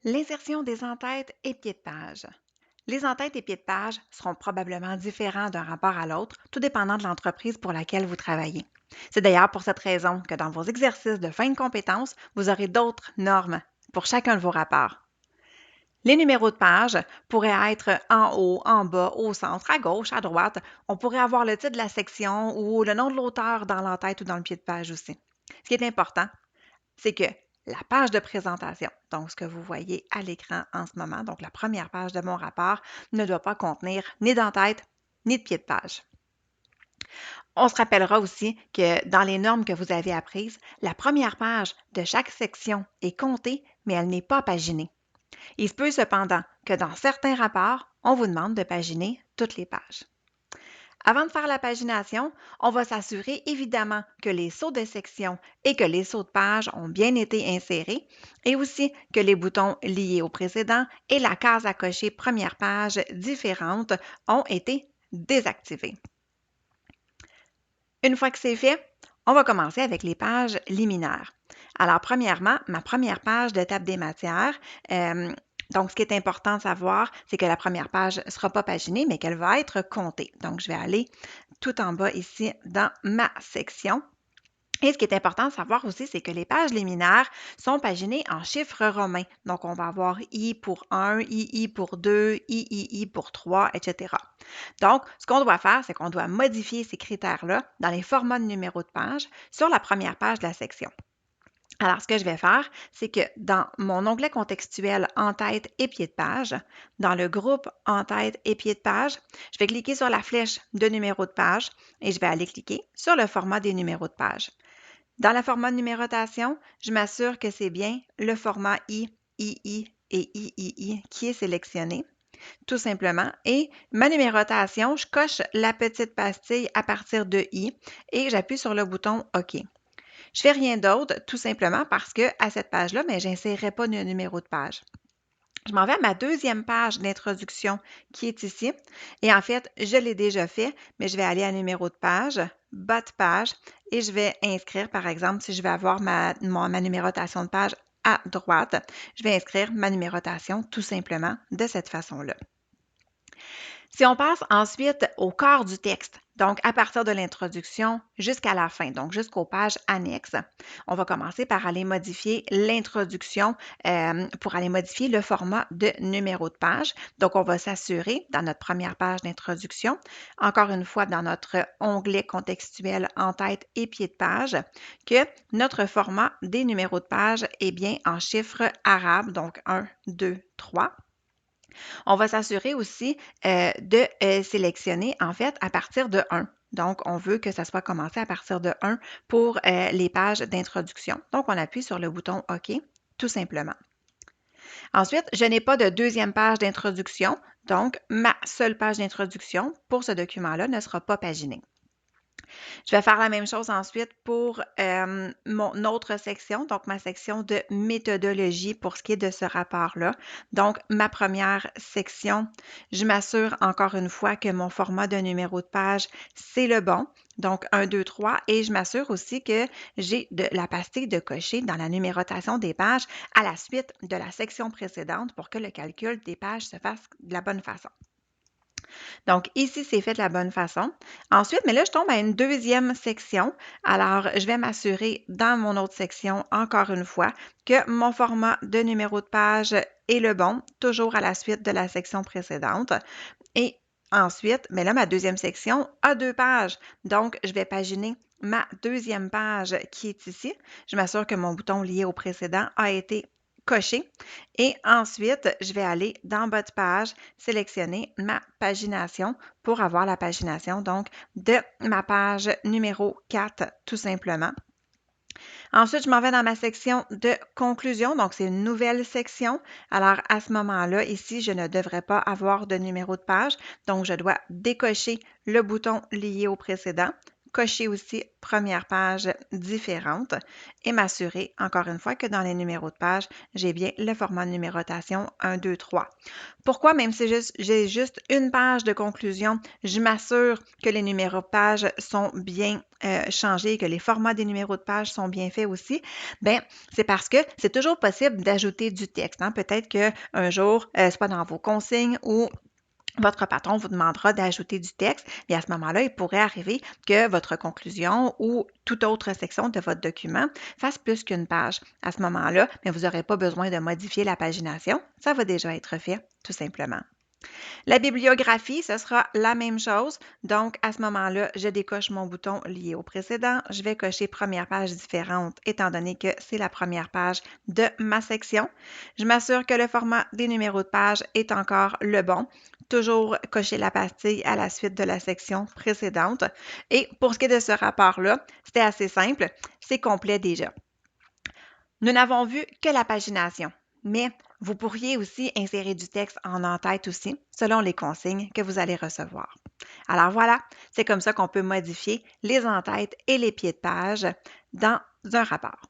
L'insertion des entêtes et pieds de page. Les entêtes et pieds de page seront probablement différents d'un rapport à l'autre, tout dépendant de l'entreprise pour laquelle vous travaillez. C'est d'ailleurs pour cette raison que dans vos exercices de fin de compétences, vous aurez d'autres normes pour chacun de vos rapports. Les numéros de page pourraient être en haut, en bas, au centre, à gauche, à droite. On pourrait avoir le titre de la section ou le nom de l'auteur dans l'entête ou dans le pied de page aussi. Ce qui est important, c'est que la page de présentation, donc ce que vous voyez à l'écran en ce moment, donc la première page de mon rapport, ne doit pas contenir ni d'entête ni de pied de page. On se rappellera aussi que dans les normes que vous avez apprises, la première page de chaque section est comptée, mais elle n'est pas paginée. Il se peut cependant que dans certains rapports, on vous demande de paginer toutes les pages. Avant de faire la pagination, on va s'assurer évidemment que les sauts de section et que les sauts de page ont bien été insérés et aussi que les boutons liés au précédent et la case à cocher première page différente ont été désactivés. Une fois que c'est fait, on va commencer avec les pages liminaires. Alors, premièrement, ma première page de table des matières, donc, ce qui est important de savoir, c'est que la première page ne sera pas paginée, mais qu'elle va être comptée. Donc, je vais aller tout en bas ici dans ma section. Et ce qui est important de savoir aussi, c'est que les pages liminaires sont paginées en chiffres romains. Donc, on va avoir I pour 1, II pour 2, III pour 3, etc. Donc, ce qu'on doit faire, c'est qu'on doit modifier ces critères-là dans les formats de numéro de page sur la première page de la section. Alors, ce que je vais faire, c'est que dans mon onglet contextuel en-tête et pied de page, dans le groupe en-tête et pied de page, je vais cliquer sur la flèche de numéro de page et je vais aller cliquer sur le format des numéros de page. Dans le format de numérotation, je m'assure que c'est bien le format I, II et III qui est sélectionné, tout simplement. Et ma numérotation, je coche la petite pastille à partir de I et j'appuie sur le bouton OK. Je fais rien d'autre, tout simplement parce que à cette page-là, mais je n'insérerai pas de numéro de page. Je m'en vais à ma deuxième page d'introduction qui est ici. Et en fait, je l'ai déjà fait, mais je vais aller à numéro de page, bas de page, et je vais inscrire, par exemple, si je vais avoir ma numérotation de page à droite, je vais inscrire ma numérotation tout simplement de cette façon-là. Si on passe ensuite au corps du texte, donc à partir de l'introduction jusqu'à la fin, donc jusqu'aux pages annexes, on va commencer par aller modifier l'introduction pour aller modifier le format de numéro de page. Donc, on va s'assurer dans notre première page d'introduction, encore une fois dans notre onglet contextuel en tête et pied de page, que notre format des numéros de page est bien en chiffres arabes, donc 1, 2, 3. On va s'assurer aussi de sélectionner, en fait, à partir de 1. Donc, on veut que ça soit commencé à partir de 1 pour les pages d'introduction. Donc, on appuie sur le bouton OK, tout simplement. Ensuite, je n'ai pas de deuxième page d'introduction, donc ma seule page d'introduction pour ce document-là ne sera pas paginée. Je vais faire la même chose ensuite pour mon autre section, donc ma section de méthodologie pour ce qui est de ce rapport-là. Donc, ma première section, je m'assure encore une fois que mon format de numéro de page, c'est le bon. Donc, 1, 2, 3. Et je m'assure aussi que j'ai de la pastille de cocher dans la numérotation des pages à la suite de la section précédente pour que le calcul des pages se fasse de la bonne façon. Donc, ici, c'est fait de la bonne façon. Ensuite, mais là, je tombe à une deuxième section. Alors, je vais m'assurer dans mon autre section, encore une fois, que mon format de numéro de page est le bon, toujours à la suite de la section précédente. Et ensuite, mais là, ma deuxième section a 2 pages. Donc, je vais paginer ma deuxième page qui est ici. Je m'assure que mon bouton lié au précédent a été coché. Et ensuite, je vais aller dans bas de page, sélectionner ma pagination pour avoir la pagination donc de ma page numéro 4 tout simplement. Ensuite, je m'en vais dans ma section de conclusion. Donc, c'est une nouvelle section. Alors, à ce moment-là, ici, je ne devrais pas avoir de numéro de page. Donc, je dois décocher le bouton lié au précédent, cocher aussi première page différente et m'assurer, encore une fois, que dans les numéros de page, j'ai bien le format de numérotation 1, 2, 3. Pourquoi, même si j'ai juste une page de conclusion, je m'assure que les numéros de page sont bien changés, que les formats des numéros de page sont bien faits aussi? Bien, c'est parce que c'est toujours possible d'ajouter du texte, hein. Peut-être qu'un jour, c'est pas dans vos consignes ou votre patron vous demandera d'ajouter du texte, et à ce moment-là, il pourrait arriver que votre conclusion ou toute autre section de votre document fasse plus qu'une page. À ce moment-là, mais vous n'aurez pas besoin de modifier la pagination, ça va déjà être fait, tout simplement. La bibliographie, ce sera la même chose. Donc, à ce moment-là, je décoche mon bouton lié au précédent. Je vais cocher première page différente, étant donné que c'est la première page de ma section. Je m'assure que le format des numéros de page est encore le bon. Toujours cocher la pastille à la suite de la section précédente. Et pour ce qui est de ce rapport-là, c'était assez simple. C'est complet déjà. Nous n'avons vu que la pagination, mais vous pourriez aussi insérer du texte en en-tête aussi, selon les consignes que vous allez recevoir. Alors voilà, c'est comme ça qu'on peut modifier les en-têtes et les pieds de page dans un rapport.